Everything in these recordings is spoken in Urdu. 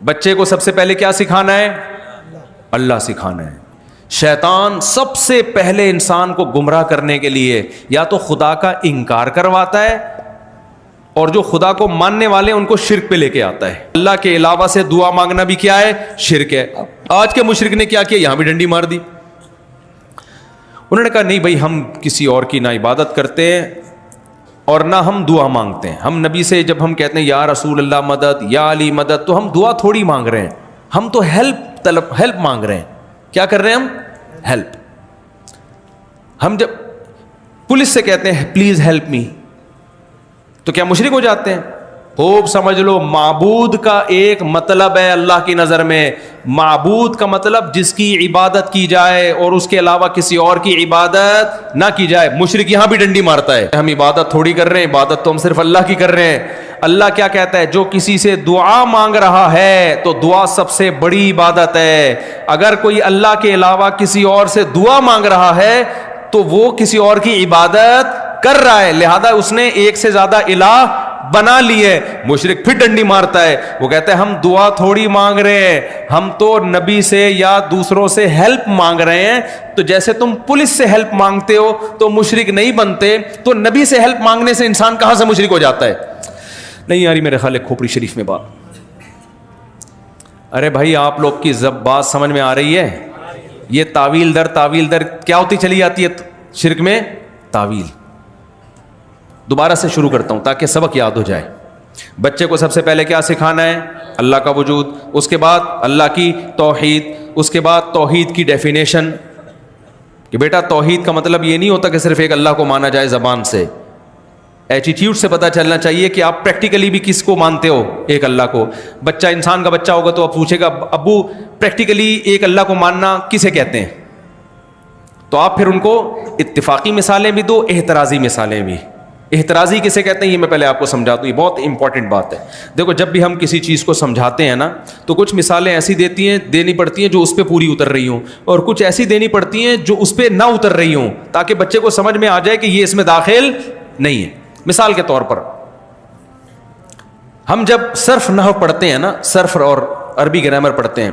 بچے کو سب سے پہلے کیا سکھانا ہے؟ اللہ سکھانا ہے. شیطان سب سے پہلے انسان کو گمراہ کرنے کے لیے یا تو خدا کا انکار کرواتا ہے اور جو خدا کو ماننے والے ان کو شرک پہ لے کے آتا ہے. اللہ کے علاوہ سے دعا مانگنا بھی کیا ہے؟ شرک ہے. آج کے مشرک نے کیا کیا؟ یہاں بھی ڈنڈی مار دی. انہوں نے کہا نہیں بھائی ہم کسی اور کی نہ عبادت کرتے ہیں اور نہ ہم دعا مانگتے ہیں. ہم نبی سے جب ہم کہتے ہیں یا رسول اللہ مدد، یا علی مدد، تو ہم دعا تھوڑی مانگ رہے ہیں، ہم تو ہیلپ مانگ رہے ہیں. کیا کر رہے ہیں ہم؟ ہیلپ. ہم جب پولیس سے کہتے ہیں پلیز ہیلپ می تو کیا مشرک ہو جاتے ہیں؟ خوب سمجھ لو، معبود کا ایک مطلب ہے اللہ کی نظر میں. معبود کا مطلب جس کی عبادت کی جائے اور اس کے علاوہ کسی اور کی عبادت نہ کی جائے. مشرک یہاں بھی ڈنڈی مارتا ہے، ہم عبادت تھوڑی کر رہے ہیں، عبادت تو ہم صرف اللہ کی کر رہے ہیں. اللہ کیا کہتا ہے؟ جو کسی سے دعا مانگ رہا ہے تو دعا سب سے بڑی عبادت ہے. اگر کوئی اللہ کے علاوہ کسی اور سے دعا مانگ رہا ہے تو وہ کسی اور کی عبادت کر رہا ہے، لہذا اس نے ایک سے زیادہ الہ بنا لی ہے. مشرک پھر ڈنڈی مارتا ہے، وہ کہتا ہے ہم دعا تھوڑی مانگ رہے ہیں، ہم تو نبی سے یا دوسروں سے ہیلپ مانگ رہے ہیں. تو جیسے تم پولیس سے ہیلپ مانگتے ہو تو مشرک نہیں بنتے، تو نبی سے ہیلپ مانگنے سے انسان کہاں سے مشرک ہو جاتا ہے؟ نہیں یاری میرے خیال ہے کھوپڑی شریف میں بات. ارے بھائی آپ لوگ کی بات سمجھ میں آ رہی ہے؟ یہ تعویل در کیا ہوتی چلی جاتی ہے شرک میں؟ تعویل. دوبارہ سے شروع کرتا ہوں تاکہ سبق یاد ہو جائے. بچے کو سب سے پہلے کیا سکھانا ہے؟ اللہ کا وجود، اس کے بعد اللہ کی توحید، اس کے بعد توحید کی ڈیفینیشن کہ بیٹا توحید کا مطلب یہ نہیں ہوتا کہ صرف ایک اللہ کو مانا جائے زبان سے. ایٹیٹیوڈ سے پتہ چلنا چاہیے کہ آپ پریکٹیکلی بھی کس کو مانتے ہو؟ ایک اللہ کو. بچہ انسان کا بچہ ہوگا تو اب پوچھے گا ابو پریکٹیکلی ایک اللہ کو ماننا کسے کہتے ہیں؟ تو آپ پھر ان کو اتفاقی مثالیں بھی دو، احترازی مثالیں بھی. احترازی کسے کہتے ہیں یہ میں پہلے آپ کو سمجھا دوں، یہ بہت امپورٹنٹ بات ہے. دیکھو جب بھی ہم کسی چیز کو سمجھاتے ہیں نا تو کچھ مثالیں ایسی دینی پڑتی ہیں جو اس پہ پوری اتر رہی ہوں، اور کچھ ایسی دینی پڑتی ہیں جو اس پہ نہ اتر رہی ہوں، تاکہ بچے کو سمجھ میں آ جائے کہ یہ اس میں داخل نہیں ہے. مثال کے طور پر ہم جب صرف نحو پڑھتے ہیں نا، صرف اور عربی گرامر پڑھتے ہیں،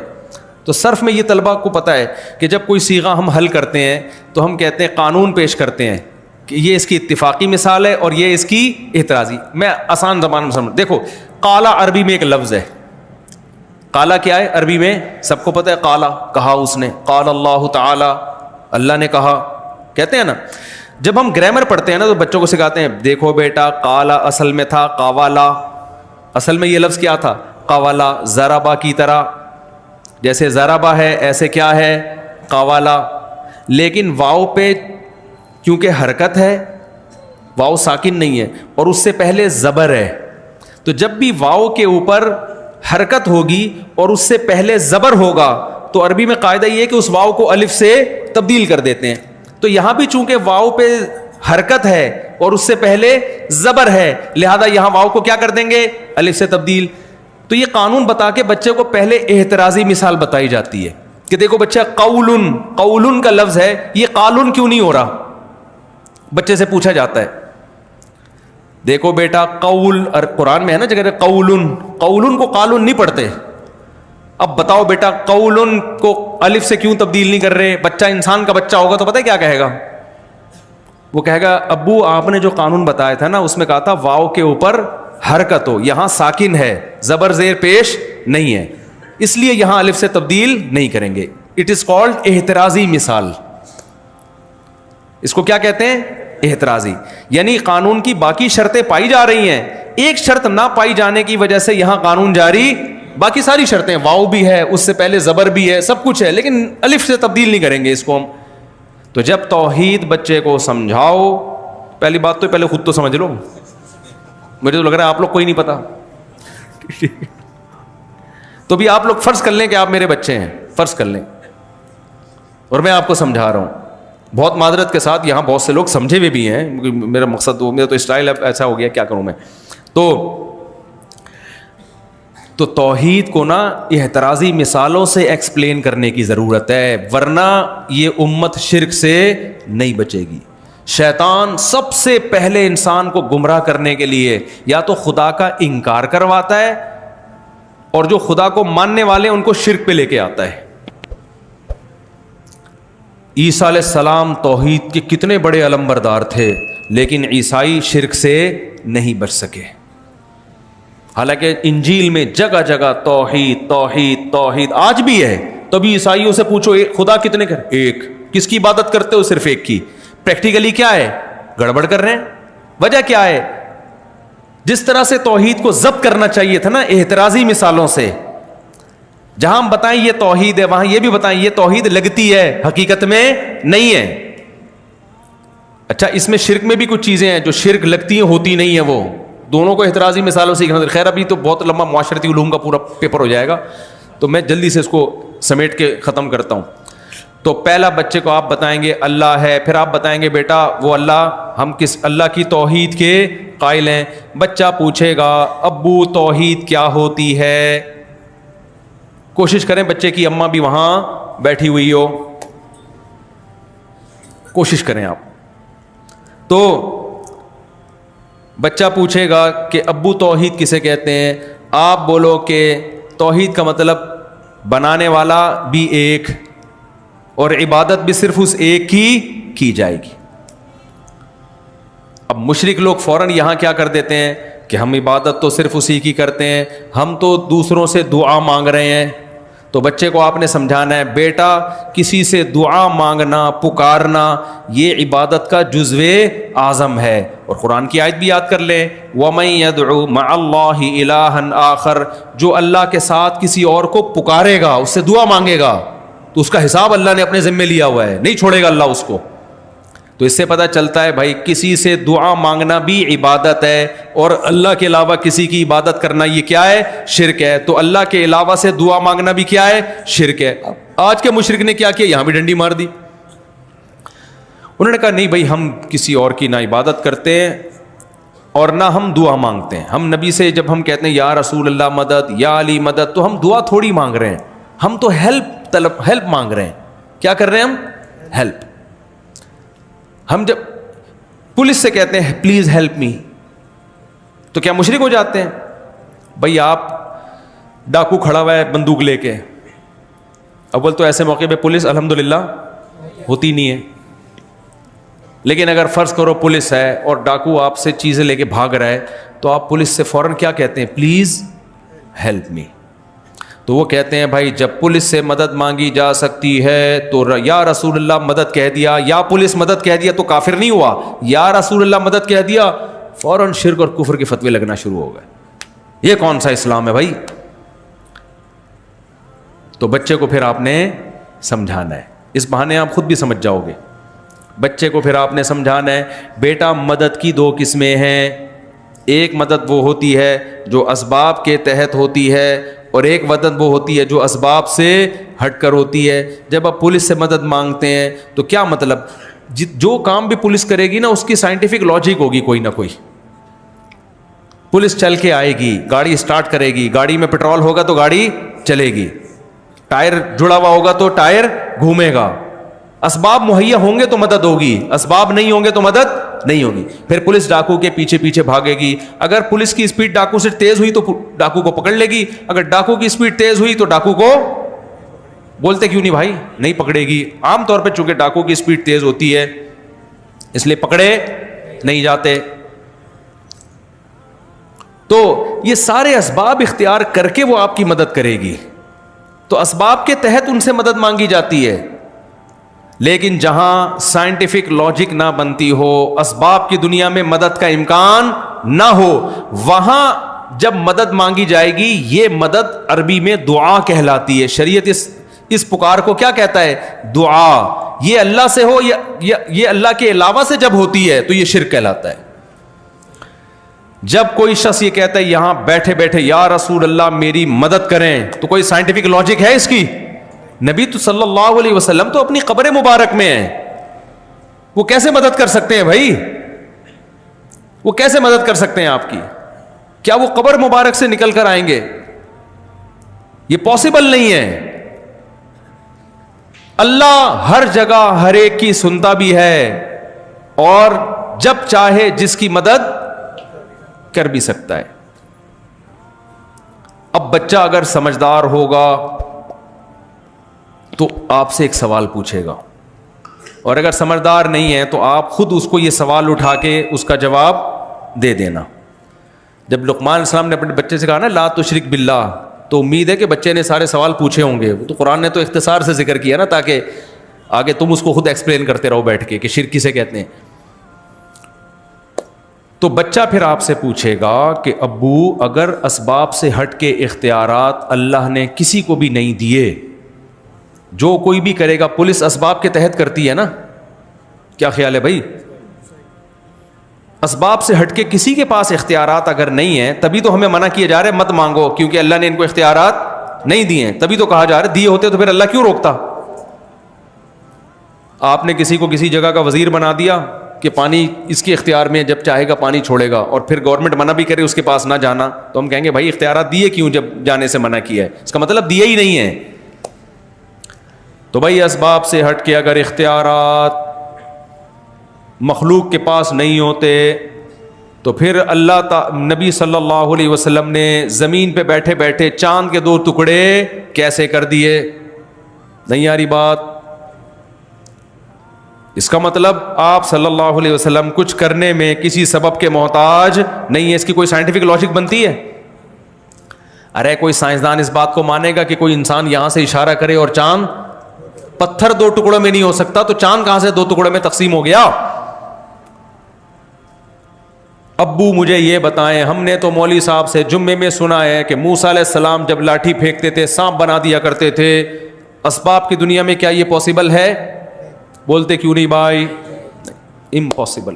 تو صرف میں یہ طلبہ کو پتہ ہے کہ جب کوئی صیغہ ہم حل کرتے ہیں تو ہم کہتے ہیں قانون پیش کرتے ہیں کہ یہ اس کی اتفاقی مثال ہے اور یہ اس کی احترازی. میں آسان زبان میں سمجھ. دیکھو قالا عربی میں ایک لفظ ہے. قالا کیا ہے عربی میں؟ سب کو پتہ ہے. قالا کہا اس نے، قال اللہ تعالی، اللہ نے کہا، کہتے ہیں نا. جب ہم گرامر پڑھتے ہیں نا تو بچوں کو سکھاتے ہیں دیکھو بیٹا قالا اصل میں تھا قاوالا. اصل میں یہ لفظ کیا تھا؟ قاوالا. ضربا کی طرح، جیسے ضربا ہے ایسے کیا ہے؟ قاوالا. لیکن واو پہ کیونکہ حرکت ہے، واو ساکن نہیں ہے اور اس سے پہلے زبر ہے، تو جب بھی واو کے اوپر حرکت ہوگی اور اس سے پہلے زبر ہوگا تو عربی میں قاعدہ یہ ہے کہ اس واو کو الف سے تبدیل کر دیتے ہیں. تو یہاں بھی چونکہ واو پہ حرکت ہے اور اس سے پہلے زبر ہے، لہذا یہاں واو کو کیا کر دیں گے؟ الف سے تبدیل. تو یہ قانون بتا کے بچے کو پہلے احترازی مثال بتائی جاتی ہے کہ دیکھو بچہ قولن کا لفظ ہے، یہ قالن کیوں نہیں ہو رہا؟ بچے سے پوچھا جاتا ہے دیکھو بیٹا قول، قرآن میں ہے نا جگہ قولن کو قالن نہیں پڑھتے. اب بتاؤ بیٹا قولن کو الف سے کیوں تبدیل نہیں کر رہے؟ بچہ انسان کا بچہ ہوگا تو پتہ ہے کیا کہے گا؟ وہ کہے گا ابو آپ نے جو قانون بتایا تھا نا اس میں کہا تھا واو کے اوپر حرکت ہو، یہاں ساکن ہے، زبر زیر پیش نہیں ہے، اس لیے یہاں الف سے تبدیل نہیں کریں گے. اٹ از کالڈ احترازی مثال. اس کو کیا کہتے ہیں؟ احترازی. یعنی قانون کی باقی شرطیں پائی جا رہی ہیں، ایک شرط نہ پائی جانے کی وجہ سے یہاں قانون جاری، باقی ساری شرطیں، واو بھی ہے، اس سے پہلے زبر بھی ہے، سب کچھ ہے، لیکن الف سے تبدیل نہیں کریں گے اس کو ہم. تو جب توحید بچے کو سمجھاؤ، پہلی بات تو پہلے خود تو سمجھ لو. مجھے تو لگ رہا ہے آپ لوگ کوئی نہیں پتا. تو بھی آپ لوگ فرض کر لیں کہ آپ میرے بچے ہیں، فرض کر لیں، اور میں آپ کو سمجھا رہا ہوں. بہت معذرت کے ساتھ یہاں بہت سے لوگ سمجھے ہوئے بھی ہیں، میرا مقصد میرا تو اسٹائل ایسا ہو گیا، کیا کروں میں. تو توحید کو نا احترازی مثالوں سے ایکسپلین کرنے کی ضرورت ہے، ورنہ یہ امت شرک سے نہیں بچے گی. شیطان سب سے پہلے انسان کو گمراہ کرنے کے لیے یا تو خدا کا انکار کرواتا ہے اور جو خدا کو ماننے والے ان کو شرک پہ لے کے آتا ہے. عیسیٰ علیہ السلام توحید کے کتنے بڑے علمبردار تھے, لیکن عیسائی شرک سے نہیں بچ سکے. حالانکہ انجیل میں جگہ جگہ توحید توحید توحید آج بھی ہے. تو بھی عیسائیوں سے پوچھو خدا کتنے کر, ایک. کس کی عبادت کرتے ہو؟ صرف ایک کی. پریکٹیکلی کیا ہے؟ گڑبڑ کر رہے ہیں. وجہ کیا ہے؟ جس طرح سے توحید کو ضبط کرنا چاہیے تھا نا اعتراضی مثالوں سے, جہاں ہم بتائیں یہ توحید ہے وہاں یہ بھی بتائیں یہ توحید لگتی ہے, حقیقت میں نہیں ہے. اچھا اس میں شرک میں بھی کچھ چیزیں ہیں جو شرک لگتی ہیں ہوتی نہیں ہیں, وہ دونوں کو احترازی مثالوں سے سیکھنا. خیر ابھی تو بہت لمبا معاشرتی علوم کا پورا پیپر ہو جائے گا, تو میں جلدی سے اس کو سمیٹ کے ختم کرتا ہوں. تو پہلا بچے کو آپ بتائیں گے اللہ ہے, پھر آپ بتائیں گے بیٹا وہ اللہ, ہم کس اللہ کی توحید کے قائل ہیں. بچہ پوچھے گا ابو توحید کیا ہوتی ہے؟ کوشش کریں بچے کی اماں بھی وہاں بیٹھی ہوئی ہو, کوشش کریں آپ. تو بچہ پوچھے گا کہ ابو توحید کسے کہتے ہیں؟ آپ بولو کہ توحید کا مطلب بنانے والا بھی ایک اور عبادت بھی صرف اس ایک کی جائے گی. اب مشرک لوگ فوراً یہاں کیا کر دیتے ہیں کہ ہم عبادت تو صرف اسی کی کرتے ہیں, ہم تو دوسروں سے دعا مانگ رہے ہیں. تو بچے کو آپ نے سمجھانا ہے بیٹا کسی سے دعا مانگنا پکارنا یہ عبادت کا جزو اعظم ہے. اور قرآن کی آیت بھی یاد کر لیں وَمَن يَدْعُ مَعَ اللَّهِ إِلَٰهًا آخر, جو اللہ کے ساتھ کسی اور کو پکارے گا اس سے دعا مانگے گا تو اس کا حساب اللہ نے اپنے ذمے لیا ہوا ہے, نہیں چھوڑے گا اللہ اس کو. تو اس سے پتہ چلتا ہے بھائی کسی سے دعا مانگنا بھی عبادت ہے, اور اللہ کے علاوہ کسی کی عبادت کرنا یہ کیا ہے؟ شرک ہے. تو اللہ کے علاوہ سے دعا مانگنا بھی کیا ہے؟ شرک ہے. آج کے مشرک نے کیا کیا؟ یہاں بھی ڈنڈی مار دی. انہوں نے کہا نہیں بھائی ہم کسی اور کی نہ عبادت کرتے ہیں اور نہ ہم دعا مانگتے ہیں. ہم نبی سے جب ہم کہتے ہیں یا رسول اللہ مدد یا علی مدد, تو ہم دعا تھوڑی مانگ رہے ہیں, ہم تو ہیلپ مانگ رہے ہیں. کیا کر رہے ہیں ہم؟ ہیلپ. ہم جب پولیس سے کہتے ہیں پلیز ہیلپ می, تو کیا مشرک ہو جاتے ہیں؟ بھائی آپ ڈاکو کھڑا ہوا ہے بندوق لے کے, اول تو ایسے موقع پہ پولیس الحمدللہ ہوتی نہیں ہے, لیکن اگر فرض کرو پولیس ہے اور ڈاکو آپ سے چیزیں لے کے بھاگ رہا ہے, تو آپ پولیس سے فوراً کیا کہتے ہیں؟ Please help me. تو وہ کہتے ہیں بھائی جب پولیس سے مدد مانگی جا سکتی ہے تو یا رسول اللہ مدد کہہ دیا یا پولیس مدد کہہ دیا تو کافر نہیں ہوا, یا رسول اللہ مدد کہہ دیا فوراً شرک اور کفر کے فتوے لگنا شروع ہو گئے. یہ کون سا اسلام ہے بھائی؟ تو بچے کو پھر آپ نے سمجھانا ہے, اس بہانے آپ خود بھی سمجھ جاؤ گے. بچے کو پھر آپ نے سمجھانا ہے بیٹا مدد کی دو قسمیں ہیں, ایک مدد وہ ہوتی ہے جو اسباب کے تحت ہوتی ہے, اور ایک مدد وہ ہوتی ہے جو اسباب سے ہٹ کر ہوتی ہے. جب آپ پولیس سے مدد مانگتے ہیں تو کیا مطلب, جو کام بھی پولیس کرے گی نا اس کی سائنٹیفک لاجک ہوگی کوئی نہ کوئی. پولیس چل کے آئے گی, گاڑی سٹارٹ کرے گی, گاڑی میں پیٹرول ہوگا تو گاڑی چلے گی, ٹائر جڑا ہوا ہوگا تو ٹائر گھومے گا. اسباب مہیا ہوں گے تو مدد ہوگی, اسباب نہیں ہوں گے تو مدد نہیں ہوگی. پھر پولیس ڈاکو کے پیچھے پیچھے بھاگے گی, اگر پولیس کی اسپیڈ ڈاکو سے تیز ہوئی تو ڈاکو کو پکڑ لے گی, اگر ڈاکو کی اسپیڈ تیز ہوئی تو ڈاکو کو بولتے کیوں نہیں بھائی نہیں پکڑے گی. عام طور پہ چونکہ ڈاکو کی اسپیڈ تیز ہوتی ہے اس لیے پکڑے نہیں جاتے. تو یہ سارے اسباب اختیار کر کے وہ آپ کی مدد کرے گی, تو اسباب کے تحت ان سے مدد مانگی جاتی ہے. لیکن جہاں سائنٹیفک لاجک نہ بنتی ہو, اسباب کی دنیا میں مدد کا امکان نہ ہو, وہاں جب مدد مانگی جائے گی یہ مدد عربی میں دعا کہلاتی ہے. شریعت اس پکار کو کیا کہتا ہے؟ دعا. یہ اللہ سے ہو یا یہ اللہ کے علاوہ سے جب ہوتی ہے تو یہ شرک کہلاتا ہے. جب کوئی شخص یہ کہتا ہے یہاں بیٹھے بیٹھے یا رسول اللہ میری مدد کریں, تو کوئی سائنٹیفک لاجک ہے اس کی؟ نبی تو صلی اللہ علیہ وسلم تو اپنی قبر مبارک میں ہیں, وہ کیسے مدد کر سکتے ہیں بھائی؟ وہ کیسے مدد کر سکتے ہیں آپ کی؟ کیا وہ قبر مبارک سے نکل کر آئیں گے؟ یہ پاسبل نہیں ہے. اللہ ہر جگہ ہر ایک کی سنتا بھی ہے اور جب چاہے جس کی مدد کر بھی سکتا ہے. اب بچہ اگر سمجھدار ہوگا تو آپ سے ایک سوال پوچھے گا, اور اگر سمجھدار نہیں ہے تو آپ خود اس کو یہ سوال اٹھا کے اس کا جواب دے دینا. جب لقمان علیہ السلام نے اپنے بچے سے کہا نا لا تشرک باللہ, تو امید ہے کہ بچے نے سارے سوال پوچھے ہوں گے. تو قرآن نے تو اختصار سے ذکر کیا نا, تاکہ آگے تم اس کو خود ایکسپلین کرتے رہو بیٹھ کے کہ شرک کسے کہتے ہیں. تو بچہ پھر آپ سے پوچھے گا کہ ابو اگر اسباب سے ہٹ کے اختیارات اللہ نے کسی کو بھی نہیں دیے, جو کوئی بھی کرے گا, پولیس اسباب کے تحت کرتی ہے نا, کیا خیال ہے بھائی؟ اسباب سے ہٹ کے کسی کے پاس اختیارات اگر نہیں ہیں, تبھی تو ہمیں منع کیا جا رہا ہے مت مانگو, کیونکہ اللہ نے ان کو اختیارات نہیں دیے ہیں. تبھی تو کہا جا رہا ہے دیے ہوتے تو پھر اللہ کیوں روکتا. آپ نے کسی کو کسی جگہ کا وزیر بنا دیا کہ پانی اس کے اختیار میں, جب چاہے گا پانی چھوڑے گا, اور پھر گورنمنٹ منع بھی کرے اس کے پاس نہ جانا, تو ہم کہیں گے بھائی اختیارات دیے کیوں جب جانے سے منع کیا ہے؟ اس کا مطلب دیے ہی نہیں ہے. تو بھائی اسباب سے ہٹ کے اگر اختیارات مخلوق کے پاس نہیں ہوتے تو پھر نبی صلی اللہ علیہ وسلم نے زمین پہ بیٹھے بیٹھے چاند کے 2 ٹکڑے کیسے کر دیے؟ نہیں آ رہی بات؟ اس کا مطلب آپ صلی اللہ علیہ وسلم کچھ کرنے میں کسی سبب کے محتاج نہیں ہے. اس کی کوئی سائنٹیفک لاجک بنتی ہے؟ ارے کوئی سائنسدان اس بات کو مانے گا کہ کوئی انسان یہاں سے اشارہ کرے اور چاند, پتھر 2 ٹکڑوں میں نہیں ہو سکتا, تو چاند کہاں سے 2 ٹکڑوں میں تقسیم ہو گیا؟ ابو مجھے یہ بتائیں, ہم نے تو مولوی صاحب سے جمعے میں سنا ہے کہ موسیٰ علیہ السلام جب لاٹھی پھینکتے تھے سانپ بنا دیا کرتے تھے. اسباب کی دنیا میں کیا یہ پاسبل ہے؟ بولتے کیوں نہیں بھائی؟ امپاسبل.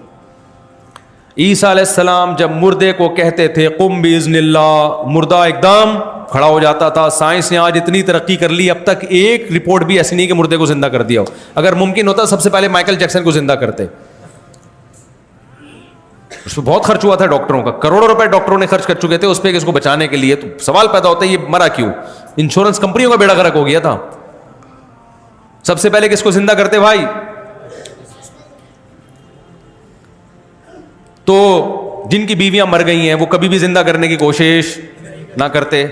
عیسیٰ علیہ السلام جب مردے کو کہتے تھے قم باذن اللہ, مردہ ایک دم کھڑا ہو جاتا تھا. سائنس نے آج اتنی ترقی کر لی, اب تک ایک رپورٹ بھی ایسی نہیں کہ مردے کو زندہ کر دیا ہو. اگر ممکن ہوتا سب سے پہلے مائیکل جیکسن کو زندہ کرتے. اس پہ بہت خرچ ہوا تھا ڈاکٹروں کا, کروڑوں روپے ڈاکٹروں نے خرچ کر چکے تھے اس پہ کہ اس کو بچانے کے لیے. تو سوال پیدا ہوتا ہے یہ مرا کیوں؟ انشورنس کمپنیوں کا بیڑا غرق ہو گیا تھا. سب سے پہلے کس کو زندہ کرتے بھائی؟ تو جن کی بیویاں مر گئی ہیں وہ کبھی بھی زندہ کرنے کی کوشش نہ کرتے,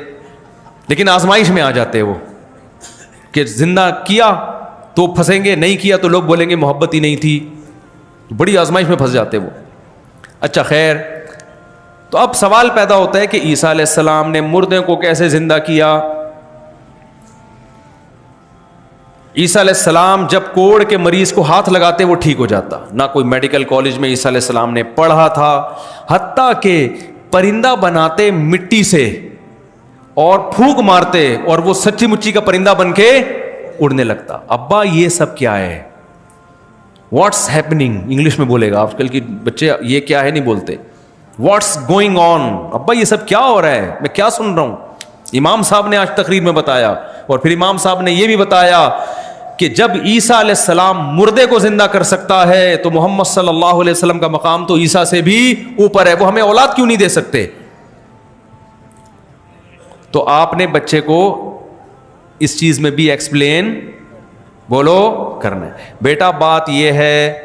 لیکن آزمائش میں آ جاتے وہ کہ زندہ کیا تو پھنسیں گے, نہیں کیا تو لوگ بولیں گے محبت ہی نہیں تھی. بڑی آزمائش میں پھنس جاتے وہ. اچھا خیر, تو اب سوال پیدا ہوتا ہے کہ عیسیٰ علیہ السلام نے مردے کو کیسے زندہ کیا؟ عیسیٰ علیہ السلام جب کوڑ کے مریض کو ہاتھ لگاتے وہ ٹھیک ہو جاتا. نہ کوئی میڈیکل کالج میں عیسیٰ علیہ السلام نے پڑھا تھا, حتیٰ کہ پرندہ بناتے مٹی سے اور پھونک مارتے اور وہ سچی مچی کا پرندہ بن کے اڑنے لگتا. ابا یہ سب کیا ہے؟ واٹس ہیپننگ انگلش میں بولے گا, آج کل کی بچے یہ کیا ہے نہیں بولتے. What's going on? ابا یہ سب کیا ہو رہا ہے, میں کیا سن رہا ہوں؟ امام صاحب نے آج تقریر میں بتایا, اور پھر امام صاحب نے یہ بھی بتایا کہ جب عیسیٰ علیہ السلام مردے کو زندہ کر سکتا ہے تو محمد صلی اللہ علیہ وسلم کا مقام تو عیسیٰ سے بھی اوپر ہے. وہ ہمیں اولاد کیوں نہیں دے سکتے؟ تو آپ نے بچے کو اس چیز میں بھی ایکسپلین بولو کرنا ہے. بیٹا بات یہ ہے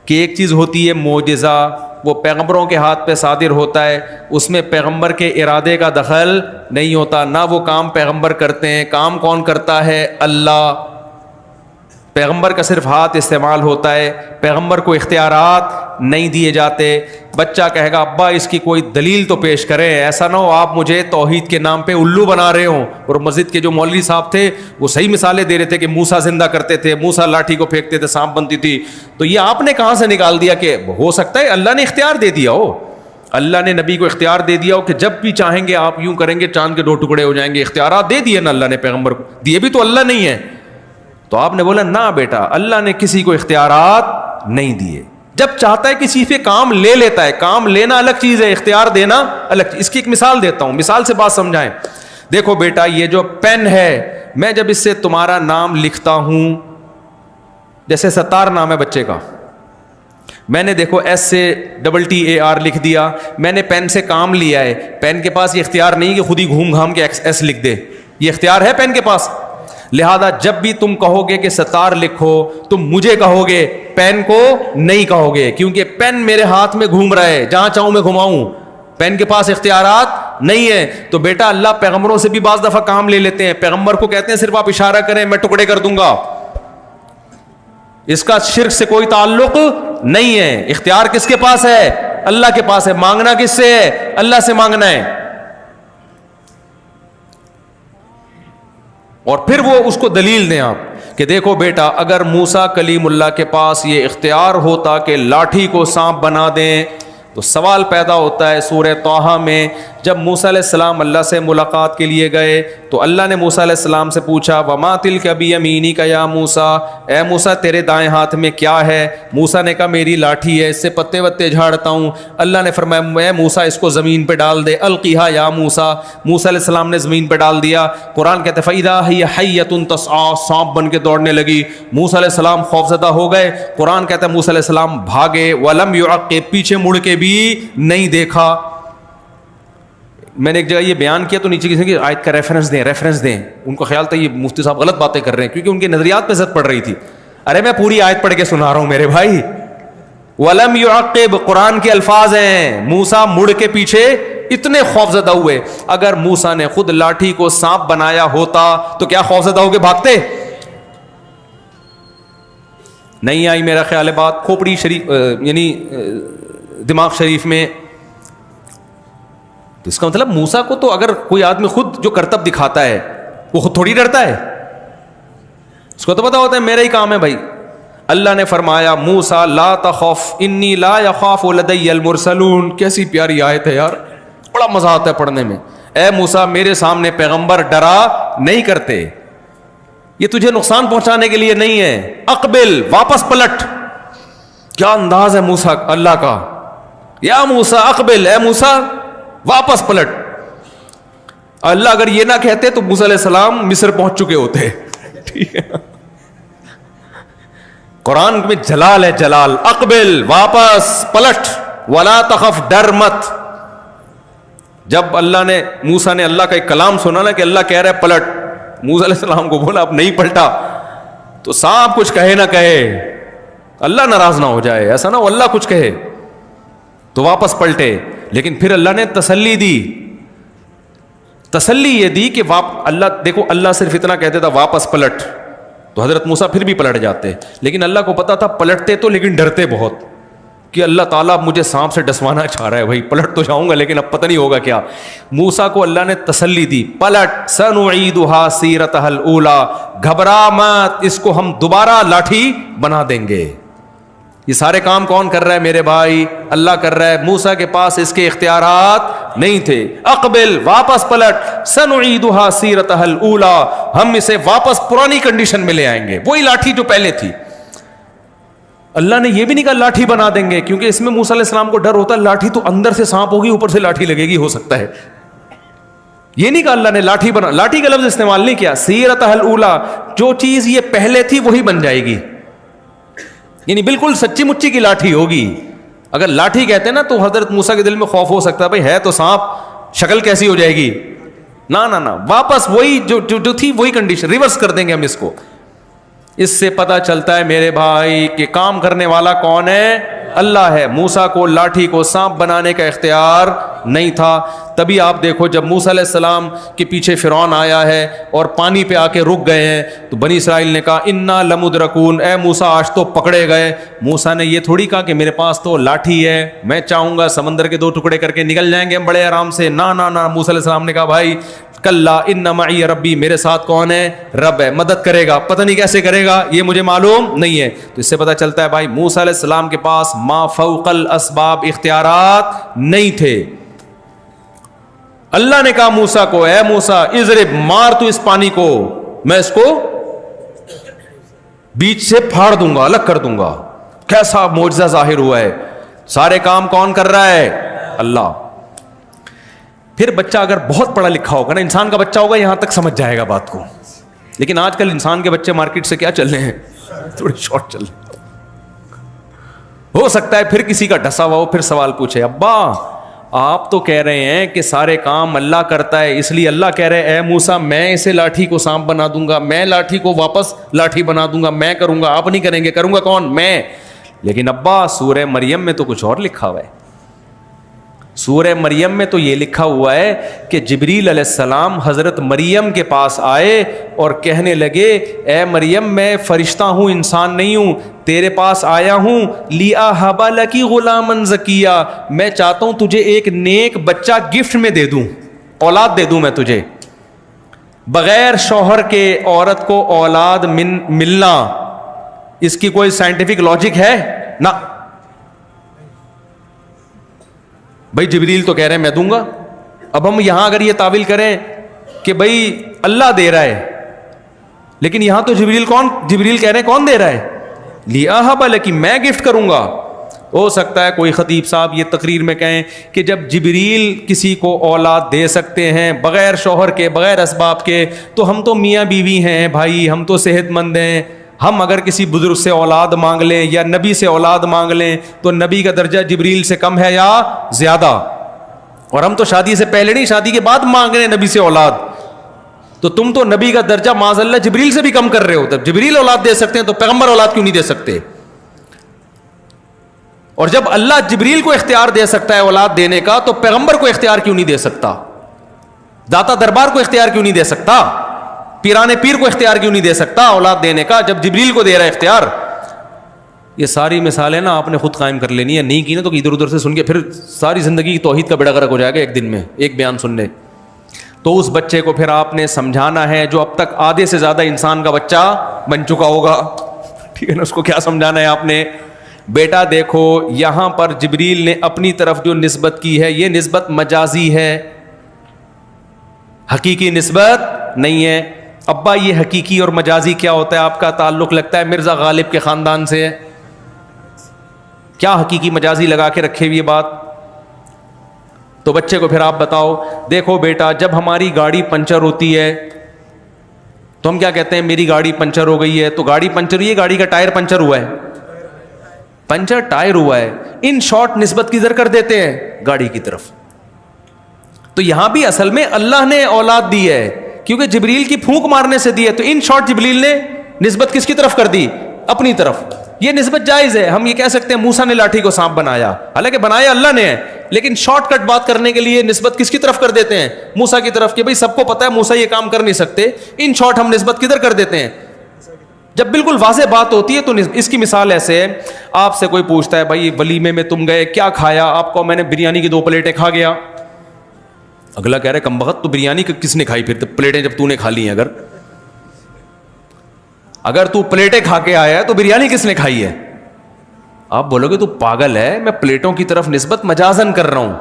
کہ ایک چیز ہوتی ہے معجزہ, وہ پیغمبروں کے ہاتھ پہ صادر ہوتا ہے, اس میں پیغمبر کے ارادے کا دخل نہیں ہوتا, نہ وہ کام پیغمبر کرتے ہیں. کام کون کرتا ہے؟ اللہ. پیغمبر کا صرف ہاتھ استعمال ہوتا ہے, پیغمبر کو اختیارات نہیں دیے جاتے. بچہ کہے گا ابا اس کی کوئی دلیل تو پیش کریں, ایسا نہ ہو آپ مجھے توحید کے نام پہ الو بنا رہے ہوں. اور مسجد کے جو مولوی صاحب تھے وہ صحیح مثالیں دے رہے تھے کہ موسیٰ زندہ کرتے تھے, موسیٰ لاٹھی کو پھینکتے تھے سانپ بنتی تھی. تو یہ آپ نے کہاں سے نکال دیا کہ ہو سکتا ہے اللہ نے اختیار دے دیا ہو؟ اللہ نے نبی کو اختیار دے دیا ہو کہ جب بھی چاہیں گے آپ یوں کریں گے چاند کے 2 ٹکڑے ہو جائیں گے. اختیارات دے دیے نا اللہ نے پیغمبر کو, دیے بھی تو اللہ نہیں ہے. تو آپ نے بولا نہ بیٹا, اللہ نے کسی کو اختیارات نہیں دیے. جب چاہتا ہے کسی سے کام لے لیتا ہے. کام لینا الگ چیز ہے, اختیار دینا الگ چیز. اس کی ایک مثال دیتا ہوں, مثال سے بات سمجھائیں. دیکھو بیٹا, یہ جو پین ہے, میں جب اس سے تمہارا نام لکھتا ہوں, جیسے ستار نام ہے بچے کا, میں نے دیکھو ایس سے TTAR لکھ دیا, میں نے پین سے کام لیا ہے. پین کے پاس یہ اختیار نہیں کہ خود ہی گھوم گھام کے ایس لکھ دے, یہ اختیار ہے پین کے پاس. لہذا جب بھی تم کہو گے کہ ستار لکھو, تم مجھے کہو گے, پین کو نہیں کہو گے, کیونکہ پین میرے ہاتھ میں گھوم رہا ہے, جہاں چاہوں میں گھماؤں. پہ ان کے پاس اختیارات نہیں ہے. تو بیٹا اللہ پیغمبروں سے بھی بعض دفعہ کام لے لیتے ہیں. پیغمبر کو کہتے ہیں صرف آپ اشارہ کریں میں ٹکڑے کر دوں گا, اس کا شرک سے کوئی تعلق نہیں ہے. اختیار کس کے پاس ہے؟ اللہ کے پاس ہے. مانگنا کس سے ہے؟ اللہ سے مانگنا ہے. اور پھر وہ اس کو دلیل دیں آپ کہ دیکھو بیٹا اگر موسیٰ کلیم اللہ کے پاس یہ اختیار ہوتا کہ لاٹھی کو سانپ بنا دیں, تو سوال پیدا ہوتا ہے سورہ طٰہٰ میں جب موسیٰ علیہ السلام اللہ سے ملاقات کے لیے گئے تو اللہ نے موسیٰ علیہ السلام سے پوچھا وما تلک بیمینک یا موسیٰ, اے موسیٰ تیرے دائیں ہاتھ میں کیا ہے؟ موسیٰ نے کہا میری لاٹھی ہے, اس سے پتے وتے جھاڑتا ہوں. اللہ نے فرمایا اے موسیٰ اس کو زمین پہ ڈال دے, القیہا یا موسیٰ. موسیٰ علیہ السلام نے زمین پہ ڈال دیا. قرآن کہتے ہیں فَإِذَا هِيَ حَيَّةٌ تَسْعَىٰ, سانپ بن کے دوڑنے لگی. موسیٰ علیہ السلام خوفزدہ ہو گئے. قرآن کہتا ہے موسیٰ علیہ السلام بھاگے, وَلَمْ يُعَقِّبْ, پیچھے مڑ کے بھی نہیں دیکھا. میں نے ایک جگہ یہ بیان کیا تو نیچے کسی کی آیت کا ریفرنس دیں. ان کو خیال تھا یہ مفتی صاحب غلط باتیں کر رہے ہیں کیونکہ ان کے نظریات پہ زد پڑ رہی تھی. ارے میں پوری آیت پڑھ کے سنا رہا ہوں میرے بھائی. وَلَمْ يُعَقِّبْ, قرآن کے الفاظ ہیں. موسیٰ مڑ کے پیچھے اتنے خوفزدہ ہوئے. اگر موسیٰ نے خود لاٹھی کو سانپ بنایا ہوتا تو کیا خوفزدہ ہو کے بھاگتے؟ نہیں آئی میرا خیال ہے بات کھوپڑی شریف یعنی دماغ شریف میں. تو اس کا مطلب موسیٰ کو تو اگر کوئی آدمی خود جو کرتب دکھاتا ہے وہ خود تھوڑی ڈرتا ہے, اس کو تو پتا ہوتا ہے میرا ہی کام ہے بھائی. اللہ نے فرمایا موسیٰ لا تخف انی لا یخاف لدی المرسلون. کیسی پیاری آیت ہے یار, بڑا مزہ آتا ہے پڑھنے میں. اے موسیٰ میرے سامنے پیغمبر ڈرا نہیں کرتے, یہ تجھے نقصان پہنچانے کے لیے نہیں ہے. اقبل, واپس پلٹ. کیا انداز ہے موسیٰ اللہ کا. یا موسیٰ اقبل, اے موسیٰ واپس پلٹ. اللہ اگر یہ نہ کہتے تو موسیٰ علیہ السلام مصر پہنچ چکے ہوتے. ٹھیک ہے, قرآن میں جلال ہے جلال. اقبل, واپس پلٹ. ولا تخف, ڈر مت. جب اللہ نے موسیٰ نے اللہ کا ایک کلام سنا نا کہ اللہ کہہ رہا ہے پلٹ, موسیٰ علیہ السلام کو بولا اب نہیں پلٹا تو سانپ کچھ کہے نہ کہے, اللہ ناراض نہ ہو جائے, ایسا نہ ہو اللہ کچھ کہے تو واپس پلٹے. لیکن پھر اللہ نے تسلی دی. تسلی یہ دی کہ اللہ دیکھو اللہ صرف اتنا کہتے تھا واپس پلٹ, تو حضرت موسیٰ پھر بھی پلٹ جاتے. لیکن اللہ کو پتا تھا پلٹتے تو لیکن ڈرتے بہت کہ اللہ تعالیٰ مجھے سانپ سے ڈسوانا چاہ رہا ہے. بھائی پلٹ تو جاؤں گا لیکن اب پتہ نہیں ہوگا کیا. موسیٰ کو اللہ نے تسلی دی, پلٹ سنعیدھا سیرتھا الاولی, گھبرا مت, اس کو ہم دوبارہ لاٹھی بنا دیں گے. یہ سارے کام کون کر رہا ہے میرے بھائی؟ اللہ کر رہا ہے. موسیٰ کے پاس اس کے اختیارات نہیں تھے. اقبل, واپس پلٹ. سنعیدھا سیرتھا الاولی, ہم اسے واپس پرانی کنڈیشن میں لے آئیں گے, وہی لاٹھی جو پہلے تھی. اللہ نے یہ بھی نہیں کہا لاٹھی بنا دیں گے, کیونکہ اس میں موسیٰ علیہ السلام کو ڈر ہوتا ہے لاٹھی تو اندر سے سانپ ہوگی اوپر سے لاٹھی لگے گی, ہو سکتا ہے. یہ نہیں کہا اللہ نے لاٹھی بنا, لاٹھی کا لفظ استعمال نہیں کیا. سیرتھا الاولی, جو چیز یہ پہلے تھی وہی بن جائے گی, یعنی بالکل سچی مچی کی لاٹھی ہوگی. اگر لاٹھی کہتے ہیں نا تو حضرت موسیٰ کے دل میں خوف ہو سکتا ہے, بھائی ہے تو سانپ, شکل کیسی ہو جائے گی. نہ واپس وہی جو تھی وہی کنڈیشن, ریورس کر دیں گے ہم اس کو. اس سے پتہ چلتا ہے میرے بھائی کہ کام کرنے والا کون ہے؟ اللہ ہے. موسیٰ کو لاٹھی کو سانپ بنانے کا اختیار نہیں تھا. تبھی آپ دیکھو جب موسیٰ علیہ السلام کے پیچھے فرعون آیا ہے اور پانی پہ آ کے رک گئے ہیں تو بنی اسرائیل نے کہا انا لمدرکون, اے موسیٰ آج تو پکڑے گئے. موسیٰ نے یہ تھوڑی کہا کہ میرے پاس تو لاٹھی ہے, میں چاہوں گا سمندر کے 2 ٹکڑے کر کے نکل جائیں گے ہم بڑے آرام سے. نہ موسیٰ علیہ السلام نے کہا بھائی کلا ان معی ربی, میرے ساتھ کون ہے؟ رب ہے, مدد کرے گا. پتہ نہیں کیسے کرے گا, یہ مجھے معلوم نہیں ہے. تو اس سے پتہ چلتا ہے بھائی موسیٰ علیہ السلام کے پاس ما فوق الاسباب اختیارات نہیں تھے. اللہ نے کہا موسیٰ کو اے موسیٰ اضرب, مار تو اس پانی کو, میں اس کو بیچ سے پھاڑ دوں گا, الگ کر دوں گا. کیسا معجزہ ظاہر ہوا ہے. سارے کام کون کر رہا ہے؟ اللہ. پھر بچہ اگر بہت پڑھا لکھا ہوگا نا, انسان کا بچہ ہوگا, یہاں تک سمجھ جائے گا بات کو. لیکن آج کل انسان کے بچے مارکیٹ سے کیا چل رہے ہیں, تھوڑے شارٹ چل رہے ہیں. ہو سکتا ہے پھر کسی کا ڈسا ہوا ہو, پھر سوال پوچھے ابا آپ تو کہہ رہے ہیں کہ سارے کام اللہ کرتا ہے, اس لیے اللہ کہہ رہے اے موسیٰ میں اسے لاٹھی کو سانپ بنا دوں گا, میں لاٹھی کو واپس لاٹھی بنا دوں گا, میں کروں گا, آپ نہیں کریں گے. کروں گا کون؟ میں. لیکن ابا سورہ مریم میں تو کچھ اور لکھا ہوا ہے. سورہ مریم میں تو یہ لکھا ہوا ہے کہ جبریل علیہ السلام حضرت مریم کے پاس آئے اور کہنے لگے اے مریم میں فرشتہ ہوں انسان نہیں ہوں, تیرے پاس آیا ہوں لِأَهَبَ لَكِ غُلَامًا زَكِيًّا, میں چاہتا ہوں تجھے ایک نیک بچہ گفٹ میں دے دوں, اولاد دے دوں میں تجھے. بغیر شوہر کے عورت کو اولاد ملنا اس کی کوئی سائنٹیفک لاجک ہے؟ نہ. بھائی جبریل تو کہہ رہے ہیں میں دوں گا. اب ہم یہاں اگر یہ تعویل کریں کہ بھائی اللہ دے رہا ہے, لیکن یہاں تو جبریل کہہ رہے ہیں کون دے رہا ہے؟ لِأَهَبَ لَكِ, میں گفٹ کروں گا. ہو سکتا ہے کوئی خطیب صاحب یہ تقریر میں کہیں کہ جب جبریل کسی کو اولاد دے سکتے ہیں بغیر شوہر کے, بغیر اسباب کے, تو ہم تو میاں بیوی ہیں بھائی, ہم تو صحت مند ہیں, ہم اگر کسی بزرگ سے اولاد مانگ لیں یا نبی سے اولاد مانگ لیں تو نبی کا درجہ جبریل سے کم ہے یا زیادہ؟ اور ہم تو شادی سے پہلے نہیں, شادی کے بعد مانگ رہے ہیں نبی سے اولاد. تو تم تو نبی کا درجہ معاذ اللہ جبریل سے بھی کم کر رہے ہو. جب جبریل اولاد دے سکتے ہیں تو پیغمبر اولاد کیوں نہیں دے سکتے؟ اور جب اللہ جبریل کو اختیار دے سکتا ہے اولاد دینے کا, تو پیغمبر کو اختیار کیوں نہیں دے سکتا؟ داتا دربار کو اختیار کیوں نہیں دے سکتا؟ پیران پیر کو اختیار کیوں نہیں دے سکتا اولاد دینے کا, جب جبریل کو دے رہا ہے اختیار؟ یہ ساری مثالیں نا آپ نے خود قائم کر لینی ہے, نہیں کی نا تو ادھر ادھر سے سن کے پھر ساری زندگی توحید کا بیڑا غرق ہو جائے گا ایک دن میں ایک بیان سننے. تو اس بچے کو پھر آپ نے سمجھانا ہے جو اب تک آدھے سے زیادہ انسان کا بچہ بن چکا ہوگا, ٹھیک ہے نا, اس کو کیا سمجھانا ہے آپ نے؟ بیٹا دیکھو یہاں پر جبریل نے اپنی طرف جو نسبت کی ہے یہ نسبت مجازی ہے, حقیقی نسبت نہیں ہے. ابا یہ حقیقی اور مجازی کیا ہوتا ہے؟ آپ کا تعلق لگتا ہے مرزا غالب کے خاندان سے, کیا حقیقی مجازی لگا کے رکھے ہوئی بات؟ تو بچے کو پھر آپ بتاؤ دیکھو بیٹا جب ہماری گاڑی پنچر ہوتی ہے تو ہم کیا کہتے ہیں؟ میری گاڑی پنچر ہو گئی ہے. تو گاڑی پنچر ہوئی ہے, گاڑی کا ٹائر پنچر ہوا ہے, پنچر ٹائر ہوا ہے. ان شارٹ نسبت کدھر کر دیتے ہیں؟ گاڑی کی طرف. تو یہاں بھی اصل میں اللہ نے اولاد دی ہے کیونکہ جبریل کی پھونک مارنے سے دی ہے, تو ان شارٹ جبریل نے نسبت کس کی طرف کر دی؟ اپنی طرف. یہ نسبت جائز ہے. ہم یہ کہہ سکتے ہیں موسیٰ نے لاٹھی کو سانپ بنایا, حالانکہ بنایا اللہ نے ہے, لیکن شارٹ کٹ بات کرنے کے لیے نسبت کس کی طرف کر دیتے ہیں؟ موسیٰ کی طرف, کہ بھئی سب کو پتا ہے موسیٰ یہ کام کر نہیں سکتے. ان شارٹ ہم نسبت کدھر کر دیتے ہیں؟ جب بالکل واضح بات ہوتی ہے تو اس کی مثال ایسے ہے, آپ سے کوئی پوچھتا ہے بھائی ولیمے میں تم گئے کیا کھایا؟ آپ کو میں نے بریانی کی 2 پلیٹیں کھا گیا. اگلا کہہ رہے کم بخت تو بریانی کس نے کھائی پھر پلیٹیں جب تو نے کھا لی ہیں؟ اگر تو پلیٹیں کھا کے آیا ہے تو بریانی کس نے کھائی ہے؟ آپ بولو گے تو پاگل ہے, میں پلیٹوں کی طرف نسبت مجازن کر رہا ہوں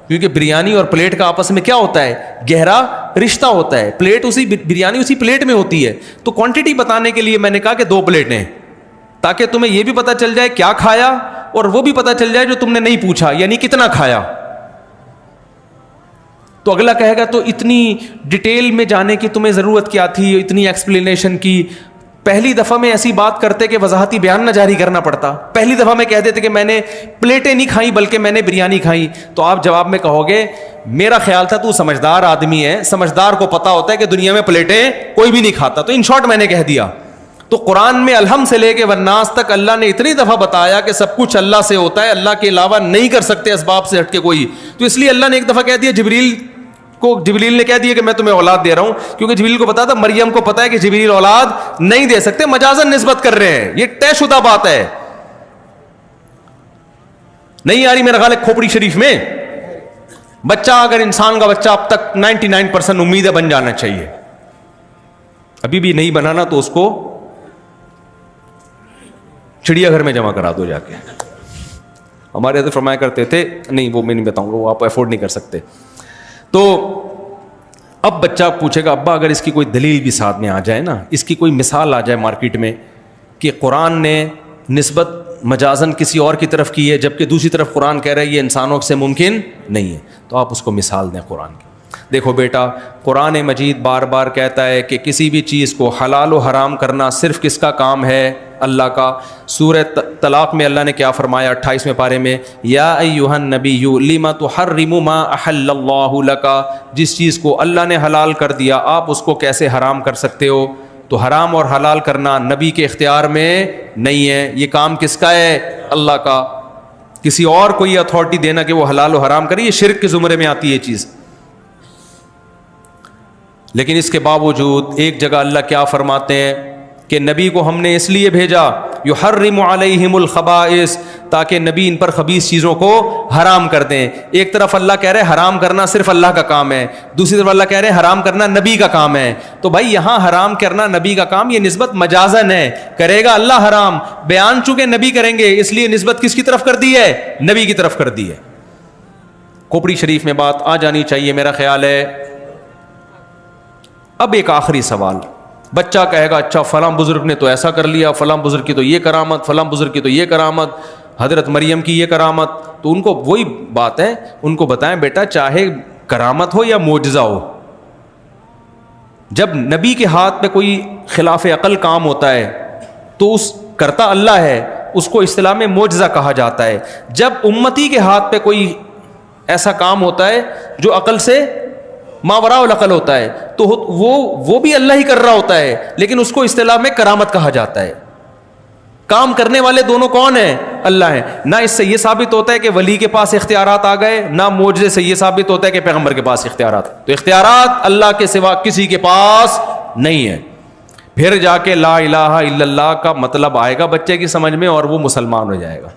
کیونکہ بریانی اور پلیٹ کا آپس میں کیا ہوتا ہے؟ گہرا رشتہ ہوتا ہے. پلیٹ اسی بریانی اسی پلیٹ میں ہوتی ہے. تو کوانٹٹی بتانے کے لیے میں نے کہا کہ 2 پلیٹیں, تاکہ تمہیں یہ بھی پتا چل جائے کیا کھایا اور وہ بھی پتا چل جائے جو تم نے نہیں پوچھا, یعنی کتنا کھایا. تو اگلا کہے گا تو اتنی ڈیٹیل میں جانے کی تمہیں ضرورت کیا تھی, اتنی ایکسپلینیشن کی؟ پہلی دفعہ میں ایسی بات کرتے کہ وضاحتی بیان نہ جاری کرنا پڑتا. پہلی دفعہ میں کہہ دیتے کہ میں نے پلیٹیں نہیں کھائیں بلکہ میں نے بریانی کھائی, تو آپ جواب میں کہو گے میرا خیال تھا تو سمجھدار آدمی ہے, سمجھدار کو پتا ہوتا ہے کہ دنیا میں پلیٹیں کوئی بھی نہیں کھاتا. تو ان شارٹ میں نے کہہ دیا. تو قرآن میں الحم سے لے کے والناس تک اللہ نے اتنی دفعہ بتایا کہ سب کچھ اللہ سے ہوتا ہے, اللہ کے علاوہ نہیں کر سکتے اسباب سے ہٹ کے کوئی. تو اس لیے اللہ نے ایک دفعہ کہہ دیا جبریل نے کہہ دیا کہ میں تمہیں اولاد دے رہا ہوں, کیونکہ جبریل کو پتا تھا مریم کو پتا ہے کہ جبریل اولاد نہیں دے سکتے, مجازن نسبت کر رہے ہیں, یہ طے شدہ بات ہے. نہیں آ رہی میرا خیال ہے کھوپڑی شریف میں؟ بچہ اگر انسان کا بچہ اب تک 99% امید ہے بن جانا چاہیے, ابھی بھی نہیں بنانا تو اس کو چڑیا گھر میں جمع کرا دو جا کے. ہمارے حضرت فرمایا کرتے تھے, نہیں وہ میں نہیں بتاؤں گا, وہ آپ افورڈ نہیں کر سکتے. تو اب بچہ پوچھے گا ابا اگر اس کی کوئی دلیل بھی ساتھ میں آ جائے نا, اس کی کوئی مثال آ جائے مارکیٹ میں کہ قرآن نے نسبت مجازن کسی اور کی طرف کی ہے جبکہ دوسری طرف قرآن کہہ رہا ہے یہ انسانوں سے ممکن نہیں ہے, تو آپ اس کو مثال دیں قرآن کی. دیکھو بیٹا قرآن مجید بار بار کہتا ہے کہ کسی بھی چیز کو حلال و حرام کرنا صرف کس کا کام ہے؟ اللہ کا. سورہ طلاق میں اللہ نے کیا فرمایا 28ویں پارے میں, یا ایھا النبی لم تحرم ما احل اللہ لک, جس چیز کو اللہ نے حلال کر دیا آپ اس کو کیسے حرام کر سکتے ہو؟ تو حرام اور حلال کرنا نبی کے اختیار میں نہیں ہے, یہ کام کس کا ہے؟ اللہ کا. کسی اور کو یہ اتھارٹی دینا کہ وہ حلال و حرام کرے، یہ شرک کے زمرے میں آتی ہے یہ چیز. لیکن اس کے باوجود ایک جگہ اللہ کیا فرماتے ہیں کہ نبی کو ہم نے اس لیے بھیجا یحرم علیہم الخبائث، تاکہ نبی ان پر خبیث چیزوں کو حرام کر دیں. ایک طرف اللہ کہہ رہے حرام کرنا صرف اللہ کا کام ہے، دوسری طرف اللہ کہہ رہے حرام کرنا نبی کا کام ہے. تو بھائی یہاں حرام کرنا نبی کا کام، یہ نسبت مجازن ہے، کرے گا اللہ حرام، بیان چونکہ نبی کریں گے اس لیے نسبت کس کی طرف کر دی ہے؟ نبی کی طرف کر دی ہے. کھوپڑی شریف میں بات آ جانی چاہیے میرا خیال ہے. اب ایک آخری سوال، بچہ کہے گا اچھا فلاں بزرگ نے تو ایسا کر لیا، فلاں بزرگ کی تو یہ کرامت، فلاں بزرگ کی تو یہ کرامت، حضرت مریم کی یہ کرامت. تو ان کو وہی بات ہے، ان کو بتائیں بیٹا چاہے کرامت ہو یا معجزہ ہو، جب نبی کے ہاتھ پہ کوئی خلاف عقل کام ہوتا ہے تو اس کرتا اللہ ہے، اس کو اصطلاح میں معجزہ کہا جاتا ہے. جب امتی کے ہاتھ پہ کوئی ایسا کام ہوتا ہے جو عقل سے ماوراء العقل ہوتا ہے تو وہ بھی اللہ ہی کر رہا ہوتا ہے، لیکن اس کو اصطلاح میں کرامت کہا جاتا ہے. کام کرنے والے دونوں کون ہیں؟ اللہ ہیں. نہ اس سے یہ ثابت ہوتا ہے کہ ولی کے پاس اختیارات آ گئے، نہ معجزے سے یہ ثابت ہوتا ہے کہ پیغمبر کے پاس اختیارات. تو اختیارات اللہ کے سوا کسی کے پاس نہیں ہے. پھر جا کے لا الہ الا اللہ کا مطلب آئے گا بچے کی سمجھ میں اور وہ مسلمان ہو جائے گا.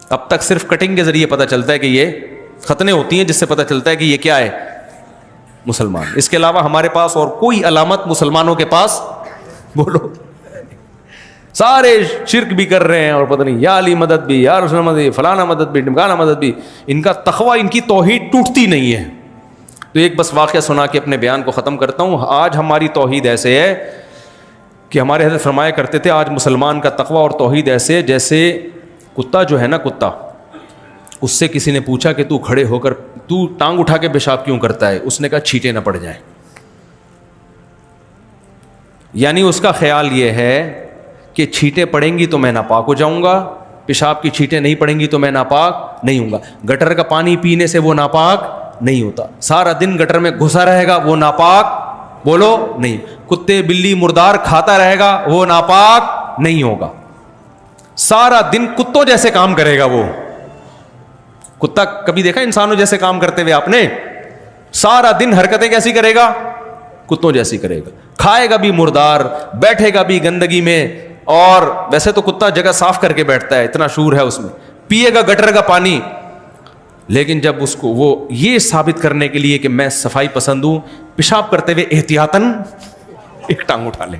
اب تک صرف کٹنگ کے ذریعے پتہ چلتا ہے کہ یہ ختنیں ہوتی ہیں جس سے پتہ چلتا ہے کہ یہ کیا ہے؟ مسلمان. اس کے علاوہ ہمارے پاس اور کوئی علامت مسلمانوں کے پاس بولو، سارے شرک بھی کر رہے ہیں اور پتہ نہیں یا علی مدد بھی، یا رسول مدد بھی، فلانا مدد بھی، ڈمکانا مدد بھی. ان کا تقوی، ان کی توحید ٹوٹتی نہیں ہے. تو ایک بس واقعہ سنا کے اپنے بیان کو ختم کرتا ہوں. آج ہماری توحید ایسے ہے کہ ہمارے حضرت فرمایا کرتے تھے آج مسلمان کا تقوی اور توحید ایسے جیسے کتا جو ہے نا، کتا، اس سے کسی نے پوچھا کہ تو کھڑے ہو کر تو ٹانگ اٹھا کے پیشاب کیوں کرتا ہے؟ اس نے کہا چھینٹیں نہ پڑ جائیں. یعنی اس کا خیال یہ ہے کہ چھینٹیں پڑیں گی تو میں ناپاک ہو جاؤں گا، پیشاب کی چھینٹیں نہیں پڑیں گی تو میں ناپاک نہیں ہوں گا. گٹر کا پانی پینے سے وہ ناپاک نہیں ہوتا. سارا دن گٹر میں گھسا رہے گا وہ ناپاک بولو نہیں. کتے بلی مردار کھاتا رہے گا وہ ناپاک نہیں ہوگا. سارا دن کتوں جیسے کام کرے گا وہ. کتا کبھی دیکھا انسانوں جیسے کام کرتے ہوئے آپ نے؟ سارا دن حرکتیں کیسی کرے گا؟ کتوں جیسی کرے گا. کھائے گا بھی مردار، بیٹھے گا بھی گندگی میں، اور ویسے تو کتا جگہ صاف کر کے بیٹھتا ہے، اتنا شعور ہے اس میں. پیے گا گٹر کا پانی، لیکن جب اس کو وہ یہ ثابت کرنے کے لیے کہ میں صفائی پسند ہوں، پیشاب کرتے ہوئے احتیاطاً ایک ٹانگ اٹھا لے.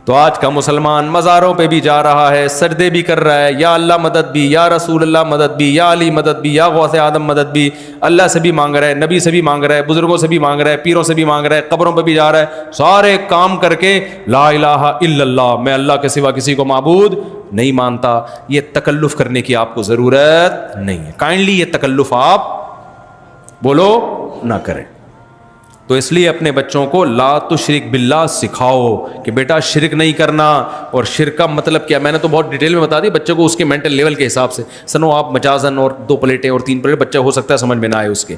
تو آج کا مسلمان مزاروں پہ بھی جا رہا ہے، سجدے بھی کر رہا ہے، یا اللہ مدد بھی، یا رسول اللہ مدد بھی، یا علی مدد بھی، یا غوث آدم مدد بھی. اللہ سے بھی مانگ رہا ہے، نبی سے بھی مانگ رہا ہے، بزرگوں سے بھی مانگ رہا ہے، پیروں سے بھی مانگ رہا ہے، قبروں پہ بھی جا رہا ہے. سارے کام کر کے لا الہ الا اللہ، میں اللہ کے سوا کسی کو معبود نہیں مانتا. یہ تکلف کرنے کی آپ کو ضرورت نہیں ہے. کائنڈلی یہ تکلف آپ بولو نہ کریں. تو اس لیے اپنے بچوں کو لا تشرک باللہ سکھاؤ کہ بیٹا شرک نہیں کرنا. اور شرک کا مطلب کیا میں نے تو بہت ڈیٹیل میں بتا دی بچے کو اس کے مینٹل لیول کے حساب سے. سنو آپ مجازن اور 2 پلیٹیں اور 3 پلیٹیں بچہ ہو سکتا ہے سمجھ میں نہ آئے اس کے.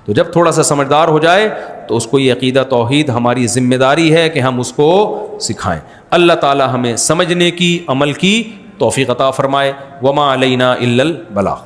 تو جب تھوڑا سا سمجھدار ہو جائے تو اس کو یہ عقیدہ توحید ہماری ذمہ داری ہے کہ ہم اس کو سکھائیں. اللہ تعالی ہمیں سمجھنے کی، عمل کی توفیق عطا فرمائے. وما علینا الا البلاغ.